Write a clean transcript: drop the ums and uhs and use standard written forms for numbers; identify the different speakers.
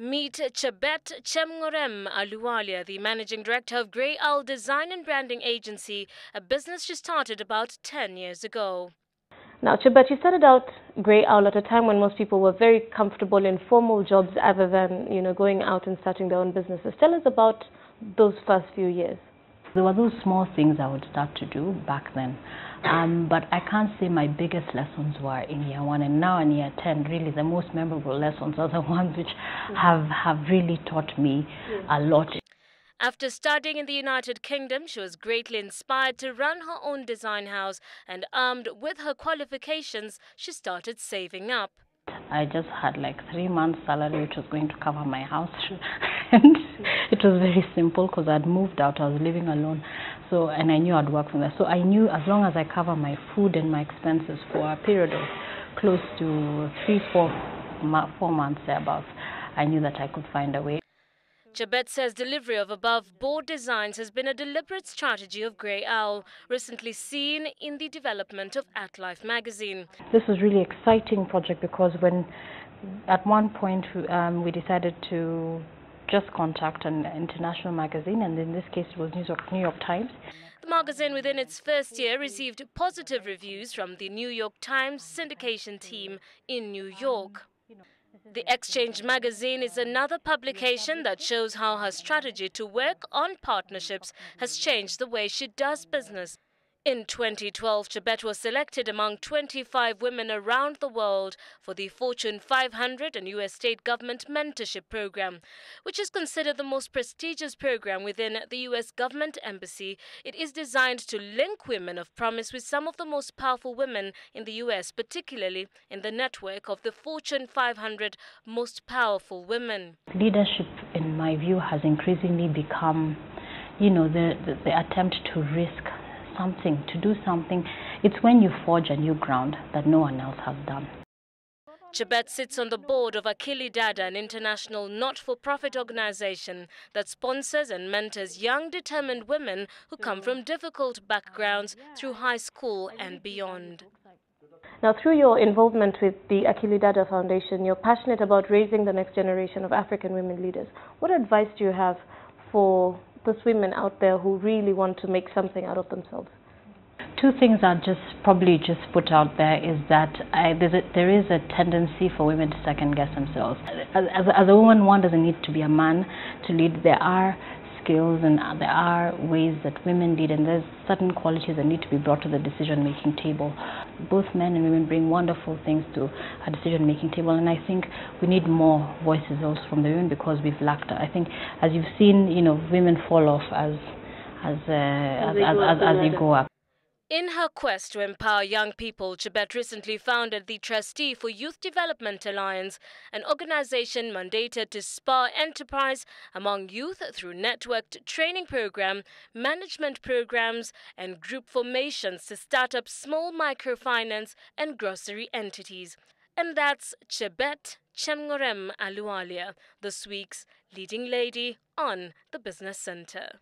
Speaker 1: Meet Jebet Chemng'orem-Ahluwalia, the managing director of Grey Owl Design and Branding Agency, a business she started about 10 years ago.
Speaker 2: Now, Jebet, you started out Grey Owl at a time when most people were very comfortable in formal jobs other than, going out and starting their own businesses. Tell us about those first few years.
Speaker 3: There were those small things I would start to do back then. But I can't say my biggest lessons were in year 1 and now in year 10. Really, the most memorable lessons are the ones which have really taught me a lot.
Speaker 1: After studying in the United Kingdom, she was greatly inspired to run her own design house, and armed with her qualifications, she started saving up.
Speaker 3: I just had like 3 months salary which was going to cover my house and it was very simple because I'd moved out, I was living alone, and I knew I'd work from there. So I knew as long as I cover my food and my expenses for a period of close to 4 months thereabouts, I knew that I could find a way.
Speaker 1: Jebet says delivery of above-board designs has been a deliberate strategy of Grey Owl, recently seen in the development of At-Life magazine.
Speaker 3: This was really exciting project because when at one point we decided to just contact an international magazine, and in this case it was New York Times.
Speaker 1: The magazine within its first year received positive reviews from the New York Times syndication team in New York. The Exchange magazine is another publication that shows how her strategy to work on partnerships has changed the way she does business. In 2012, Jebet was selected among 25 women around the world for the Fortune 500 and U.S. state government mentorship program, which is considered the most prestigious program within the U.S. government embassy. It is designed to link women of promise with some of the most powerful women in the U.S., particularly in the network of the Fortune 500 most powerful women.
Speaker 3: Leadership, in my view, has increasingly become, the attempt to risk something, to do something. It's when you forge a new ground that no one else has done.
Speaker 1: Jebet sits on the board of Akili Dada, an international not-for-profit organization that sponsors and mentors young, determined women who come from difficult backgrounds through high school and beyond.
Speaker 2: Now, through your involvement with the Akili Dada Foundation, you're passionate about raising the next generation of African women leaders. What advice do you have for those women out there who really want to make something out of themselves?
Speaker 3: 2 things I'll probably put out there is that there is a tendency for women to second guess themselves. As a woman, one doesn't need to be a man to lead. There are skills and there are ways that women lead, and there's certain qualities that need to be brought to the decision-making table. Both men and women bring wonderful things to a decision-making table, and I think we need more voices also from the women because we've lacked. I think, as you've seen, women fall off as they go up.
Speaker 1: In her quest to empower young people, Jebet recently founded the Trustee for Youth Development Alliance, an organization mandated to spur enterprise among youth through networked training program, management programs, and group formations to start up small microfinance and grocery entities. And that's Jebet Chemng'orem-Ahluwalia, this week's leading lady on the Business Center.